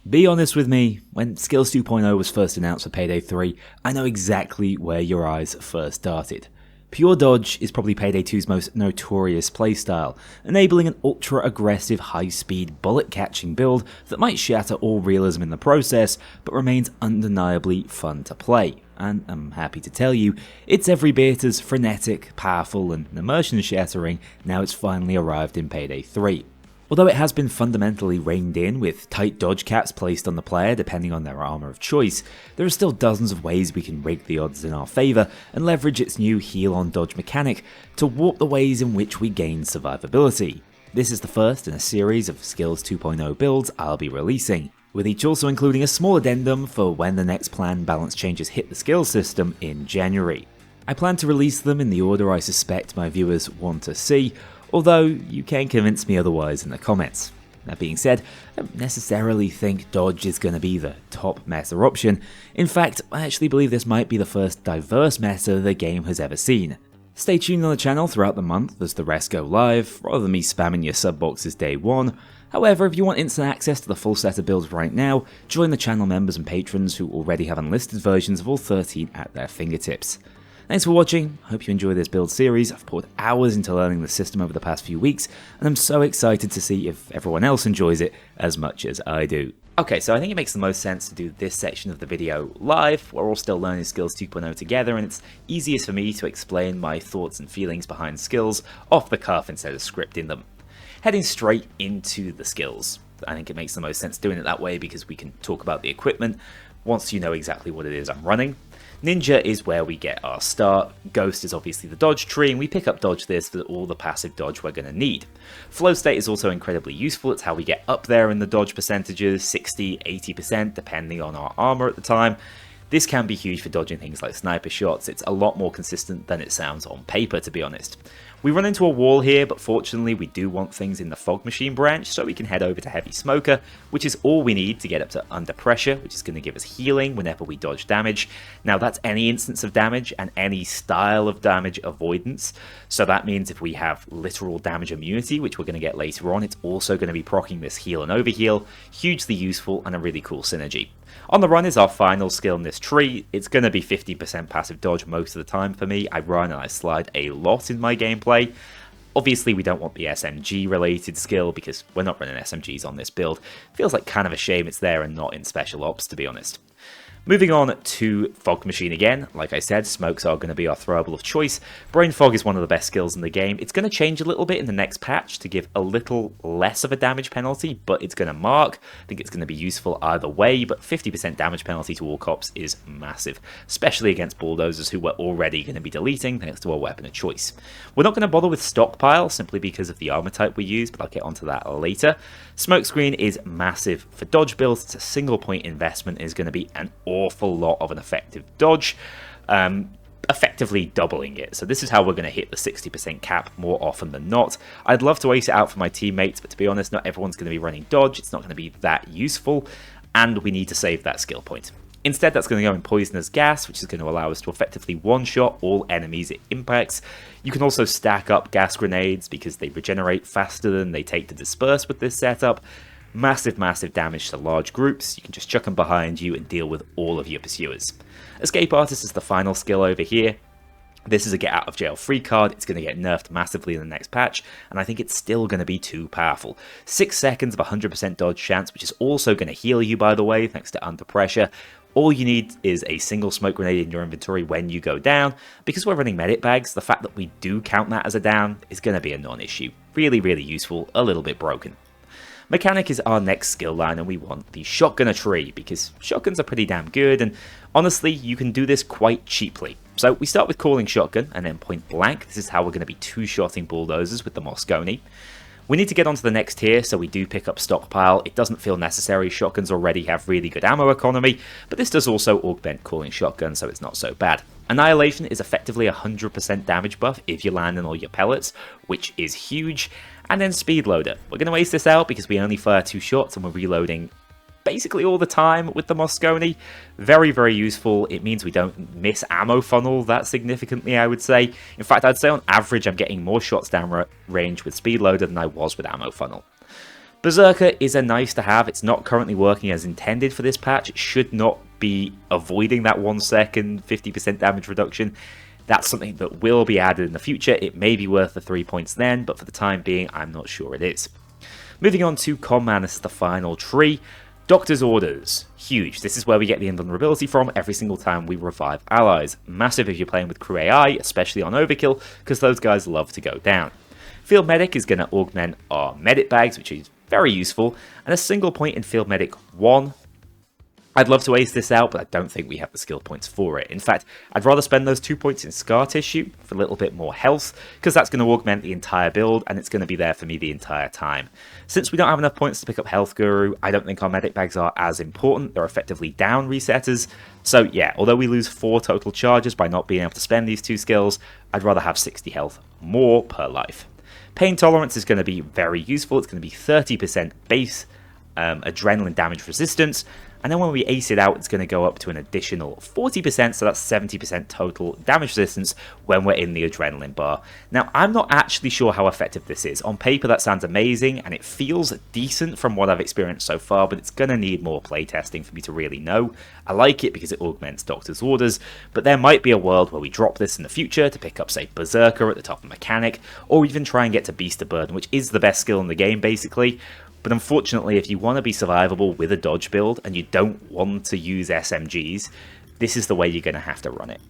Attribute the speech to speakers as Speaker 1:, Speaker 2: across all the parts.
Speaker 1: Be honest with me, when Skills 2.0 was first announced for Payday 3, I know exactly where your eyes first darted. Pure Dodge is probably Payday 2's most notorious playstyle, enabling an ultra-aggressive, high-speed, bullet-catching build that might shatter all realism in the process, but remains undeniably fun to play. And I'm happy to tell you, it's every bit as frenetic, powerful, and immersion-shattering now it's finally arrived in Payday 3. Although it has been fundamentally reined in, with tight dodge caps placed on the player depending on their armor of choice, there are still dozens of ways we can rig the odds in our favour and leverage its new heal on dodge mechanic to warp the ways in which we gain survivability. This is the first in a series of Skills 2.0 builds I'll be releasing, with each also including a small addendum for when the next planned balance changes hit the skills system in January. I plan to release them in the order I suspect my viewers want to see, although you can convince me otherwise in the comments. That being said, I don't necessarily think dodge is going to be the top meta option. In fact, I actually believe this might be the first diverse meta the game has ever seen. Stay tuned on the channel throughout the month as the rest go live, rather than me spamming your sub boxes day one. However, if you want instant access to the full set of builds right now, join the channel members and patrons who already have unlisted versions of all 13 at their fingertips. Thanks for watching, hope you enjoy this build series. I've poured hours into learning the system over the past few weeks, and I'm so excited to see if everyone else enjoys it as much as I do. Okay, so I think it makes the most sense to do this section of the video live. We're all still learning Skills 2.0 together, and it's easiest for me to explain my thoughts and feelings behind skills off the cuff instead of scripting them. Heading straight into the skills. I think it makes the most sense doing it that way because we can talk about the equipment once you know exactly what it is I'm running. Ninja is where we get our start, Ghost is obviously the dodge tree, and we pick up dodge this for all the passive dodge we're going to need. Flow state is also incredibly useful, it's how we get up there in the dodge percentages, 60, 80% depending on our armor at the time. This can be huge for dodging things like sniper shots, it's a lot more consistent than it sounds on paper to be honest. We run into a wall here, but fortunately we do want things in the fog machine branch, so we can head over to heavy smoker, which is all we need to get up to under pressure, which is going to give us healing whenever we dodge damage. Now that's any instance of damage and any style of damage avoidance, so that means if we have literal damage immunity, which we're going to get later on, it's also going to be proccing this heal and overheal, hugely useful and a really cool synergy. On the run is our final skill in this tree. It's going to be 50% passive dodge most of the time for me. I run and I slide a lot in my gameplay. Obviously we don't want the SMG related skill because we're not running SMGs on this build. Feels like kind of a shame it's there and not in special ops to be honest. Moving on to Fog Machine again, like I said, smokes are going to be our throwable of choice. Brain Fog is one of the best skills in the game. It's going to change a little bit in the next patch to give a little less of a damage penalty, but it's going to mark. I think it's going to be useful either way, but 50% damage penalty to all cops is massive, especially against bulldozers who we're already going to be deleting thanks to our weapon of choice. We're not going to bother with Stockpile simply because of the armor type we use, but I'll get onto that later. Smokescreen is massive for dodge builds. It's a single point investment, is going to be an awful lot of an effective dodge, effectively doubling it. So this is how we're going to hit the 60% cap more often than not. I'd love to ace it out for my teammates, but to be honest, not everyone's going to be running dodge. It's not going to be that useful, and we need to save that skill point. Instead, that's going to go in Poisonous Gas, which is going to allow us to effectively one-shot all enemies it impacts. You can also stack up gas grenades because they regenerate faster than they take to disperse with this setup. Massive, massive damage to large groups. You can just chuck them behind you and deal with all of your pursuers. Escape Artist is the final skill over here. This is a get out of jail free card. It's going to get nerfed massively in the next patch, and I think it's still going to be too powerful. 6 seconds of 100% dodge chance, which is also going to heal you, by the way, thanks to under pressure. All you need is a single smoke grenade in your inventory when you go down. Because we're running medic bags, the fact that we do count that as a down is going to be a non-issue. Really, really useful, a little bit broken. Mechanic is our next skill line, and we want the Shotgunner tree, because shotguns are pretty damn good, and honestly, you can do this quite cheaply. So we start with calling shotgun, and then point blank. This is how we're going to be two-shotting bulldozers with the Mosconi. We need to get onto the next tier, so we do pick up Stockpile. It doesn't feel necessary, shotguns already have really good ammo economy, but this does also augment calling shotgun, so it's not so bad. Annihilation is effectively 100% damage buff if you land on all your pellets, which is huge. And then Speed Loader. We're going to ace this out because we only fire 2 shots and we're reloading basically all the time with the Mosconi. Very, very useful. It means we don't miss ammo funnel that significantly, I would say. In fact, I'd say on average I'm getting more shots down range with Speed Loader than I was with ammo funnel. Berserker is a nice to have. It's not currently working as intended for this patch. It should not be avoiding that 1 second 50% damage reduction. That's something that will be added in the future. It may be worth the 3 points then, but for the time being, I'm not sure it is. Moving on to Commando, this is the final tree. Doctor's Orders. Huge. This is where we get the invulnerability from every single time we revive allies. Massive if you're playing with crew AI, especially on Overkill, because those guys love to go down. Field Medic is going to augment our medic bags, which is very useful, and a single point in Field Medic 1. I'd love to ace this out, but I don't think we have the skill points for it. In fact, I'd rather spend those 2 points in Scar Tissue for a little bit more health, because that's going to augment the entire build, and it's going to be there for me the entire time. Since we don't have enough points to pick up Health Guru, I don't think our medic bags are as important. They're effectively down resetters. So yeah, although we lose 4 total charges by not being able to spend these 2 skills, I'd rather have 60 health more per life. Pain Tolerance is going to be very useful. It's going to be 30% base adrenaline damage resistance, and then when we ace it out, it's going to go up to an additional 40%, so that's 70% total damage resistance when we're in the adrenaline bar. Now, I'm not actually sure how effective this is. On paper, that sounds amazing, and it feels decent from what I've experienced so far, but it's going to need more playtesting for me to really know. I like it because it augments Doctor's Orders, but there might be a world where we drop this in the future to pick up, say, Berserker at the top of Mechanic, or even try and get to Beast of Burden, which is the best skill in the game, basically. But unfortunately, if you want to be survivable with a dodge build and you don't want to use SMGs, this is the way you're going to have to run it.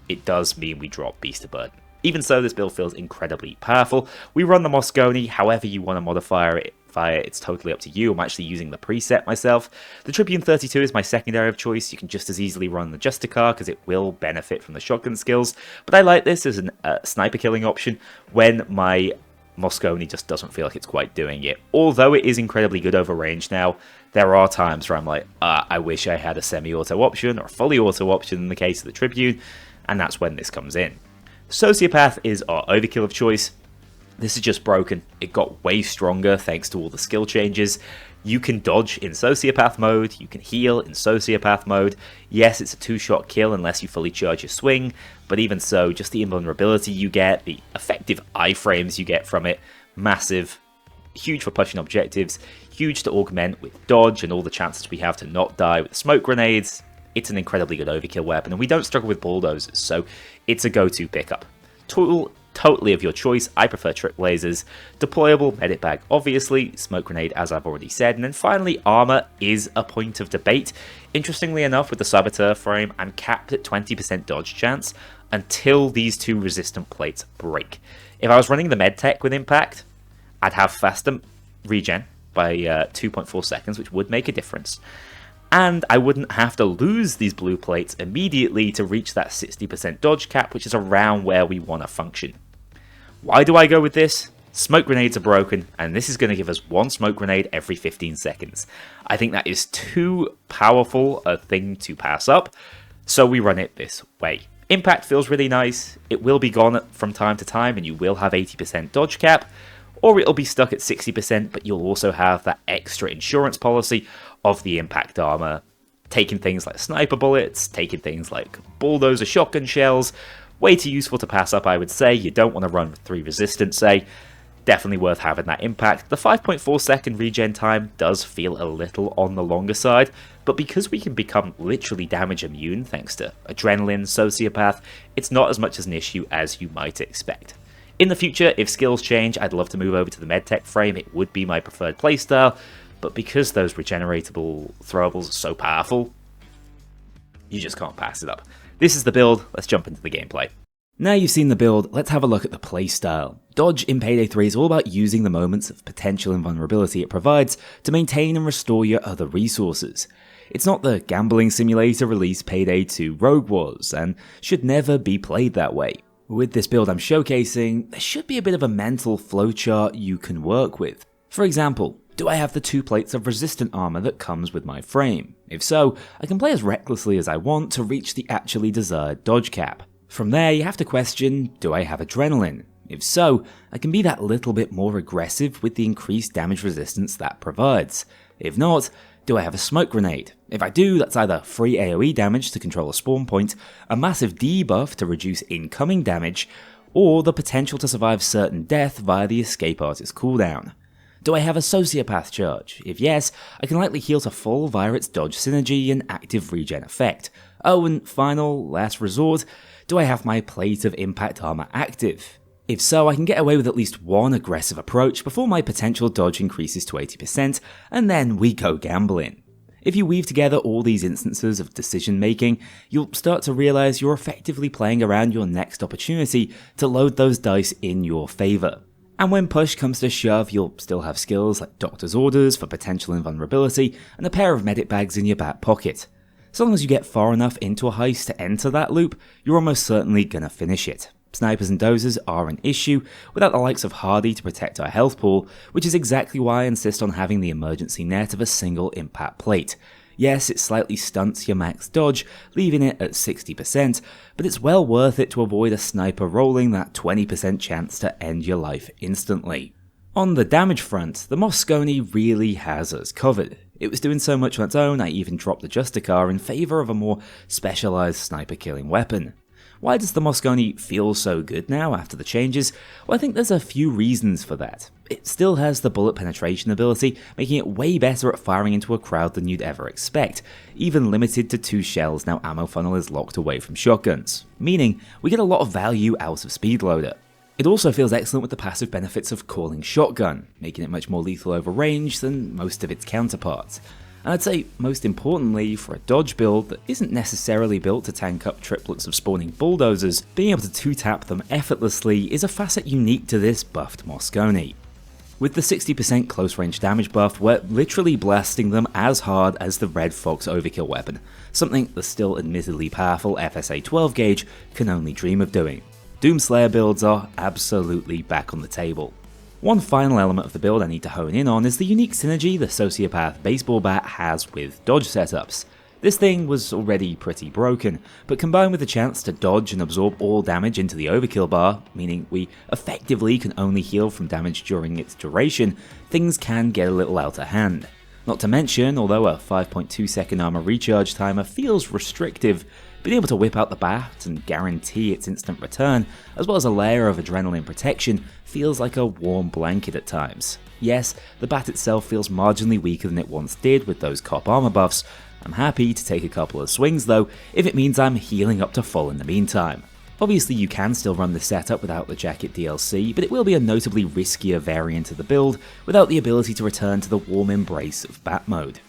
Speaker 1: It does mean we drop Beast of Burden. Even so, this build feels incredibly powerful. We run the Mosconi, however you want to modify it, it's totally up to you. I'm actually using the preset myself. The Tribune 32 is my secondary of choice. You can just as easily run the Justicar because it will benefit from the shotgun skills. But I like this as a sniper killing option when my Mosconi just doesn't feel like it's quite doing it. Although it is incredibly good over range now, there are times where I'm like, I wish I had a semi-auto option or a fully auto option in the case of the Tribune, and that's when this comes in. Sociopath is our overkill of choice. This is just broken. It got way stronger thanks to all the skill changes. You can dodge in Sociopath mode, you can heal in Sociopath mode. Yes, it's a 2-shot kill unless you fully charge your swing, but even so, just the invulnerability you get, the effective iframes you get from it, massive, huge for pushing objectives, huge to augment with dodge and all the chances we have to not die with smoke grenades. It's an incredibly good overkill weapon, and we don't struggle with bulldozers, so it's a go-to pickup. Tool totally of your choice. I prefer trick lasers. Deployable medic bag, obviously. Smoke grenade, as I've already said. And then finally, armor is a point of debate. Interestingly enough, with the Saboteur frame, I'm capped at 20% dodge chance until these 2 resistant plates break. If I was running the medtech with impact, I'd have faster regen by 2.4 seconds, which would make a difference. And I wouldn't have to lose these blue plates immediately to reach that 60% dodge cap, which is around where we want to function. Why do I go with this? Smoke grenades are broken, and this is going to give us 1 smoke grenade every 15 seconds. I think that is too powerful a thing to pass up, so we run it this way. Impact feels really nice. It will be gone from time to time, and you will have 80% dodge cap, or it'll be stuck at 60%, but you'll also have that extra insurance policy of the impact armor, taking things like sniper bullets, taking things like bulldozer shotgun shells. Way too useful to pass up, I would say. You don't want to run with 3 resistance, say. Definitely worth having that impact. The 5.4 second regen time does feel a little on the longer side, but because we can become literally damage immune thanks to adrenaline, sociopath, it's not as much as an issue as you might expect. In the future, if skills change, I'd love to move over to the medtech frame. It would be my preferred playstyle, but because those regeneratable throwables are so powerful, you just can't pass it up. This is the build, let's jump into the gameplay. Now you've seen the build, let's have a look at the playstyle. Dodge in Payday 3 is all about using the moments of potential invulnerability it provides to maintain and restore your other resources. It's not the gambling simulator release Payday 2 Rogue was, and should never be played that way. With this build I'm showcasing, there should be a bit of a mental flowchart you can work with. For example, do I have the 2 plates of resistant armor that comes with my frame? If so, I can play as recklessly as I want to reach the actually desired dodge cap. From there, you have to question, do I have adrenaline? If so, I can be that little bit more aggressive with the increased damage resistance that provides. If not, do I have a smoke grenade? If I do, that's either free AoE damage to control a spawn point, a massive debuff to reduce incoming damage, or the potential to survive certain death via the escape artist cooldown. Do I have a Sociopath charge? If yes, I can likely heal to full via its dodge synergy and active regen effect. Oh, and last resort, do I have my Plate of Impact Armor active? If so, I can get away with at least one aggressive approach before my potential dodge increases to 80%, and then we go gambling. If you weave together all these instances of decision making, you'll start to realize you're effectively playing around your next opportunity to load those dice in your favor. And when push comes to shove, you'll still have skills like Doctor's Orders for potential invulnerability and a pair of medic bags in your back pocket. So long as you get far enough into a heist to enter that loop, you're almost certainly gonna finish it. Snipers and dozers are an issue without the likes of Hardy to protect our health pool, which is exactly why I insist on having the emergency net of a single impact plate. Yes, it slightly stunts your max dodge, leaving it at 60%, but it's well worth it to avoid a sniper rolling that 20% chance to end your life instantly. On the damage front, the Mosconi really has us covered. It was doing so much on its own I even dropped the Justicar in favour of a more specialised sniper killing weapon. Why does the Mosconi feel so good now after the changes? Well, I think there's a few reasons for that. It still has the bullet penetration ability, making it way better at firing into a crowd than you'd ever expect. Even limited to 2 shells, now ammo funnel is locked away from shotguns, meaning we get a lot of value out of Speed Loader. It also feels excellent with the passive benefits of Calling Shotgun, making it much more lethal over range than most of its counterparts. And I'd say, most importantly, for a dodge build that isn't necessarily built to tank up triplets of spawning bulldozers, being able to 2-tap them effortlessly is a facet unique to this buffed Mosconi. With the 60% close range damage buff, we're literally blasting them as hard as the Red Fox overkill weapon, something the still admittedly powerful FSA 12 gauge can only dream of doing. Doomslayer builds are absolutely back on the table. One final element of the build I need to hone in on is the unique synergy the Sociopath baseball bat has with dodge setups. This thing was already pretty broken, but combined with the chance to dodge and absorb all damage into the overkill bar, meaning we effectively can only heal from damage during its duration, things can get a little out of hand. Not to mention, although a 5.2 second armor recharge timer feels restrictive, being able to whip out the bat and guarantee its instant return, as well as a layer of adrenaline protection, feels like a warm blanket at times. Yes, the bat itself feels marginally weaker than it once did with those cop armor buffs. I'm happy to take a couple of swings though, if it means I'm healing up to full in the meantime. Obviously you can still run this setup without the jacket DLC, but it will be a notably riskier variant of the build without the ability to return to the warm embrace of bat mode.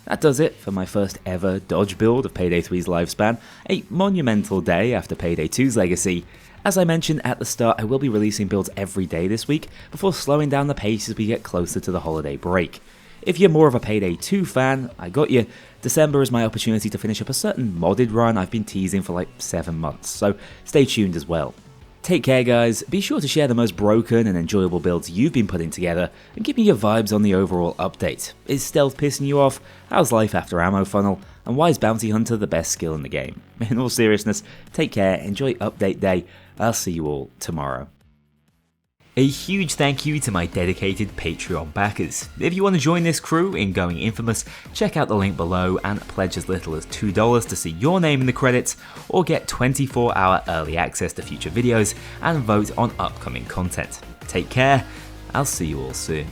Speaker 1: That does it for my first ever dodge build of Payday 3's lifespan, a monumental day after Payday 2's legacy. As I mentioned at the start, I will be releasing builds every day this week before slowing down the pace as we get closer to the holiday break. If you're more of a Payday 2 fan, I got you. December is my opportunity to finish up a certain modded run I've been teasing for like 7 months, so stay tuned as well. Take care guys, be sure to share the most broken and enjoyable builds you've been putting together, and give me your vibes on the overall update. Is stealth pissing you off? How's life after ammo funnel? And why is Bounty Hunter the best skill in the game? In all seriousness, take care, enjoy update day, I'll see you all tomorrow. A huge thank you to my dedicated Patreon backers. If you want to join this crew in going infamous, check out the link below and pledge as little as $2 to see your name in the credits, or get 24-hour early access to future videos and vote on upcoming content. Take care, I'll see you all soon.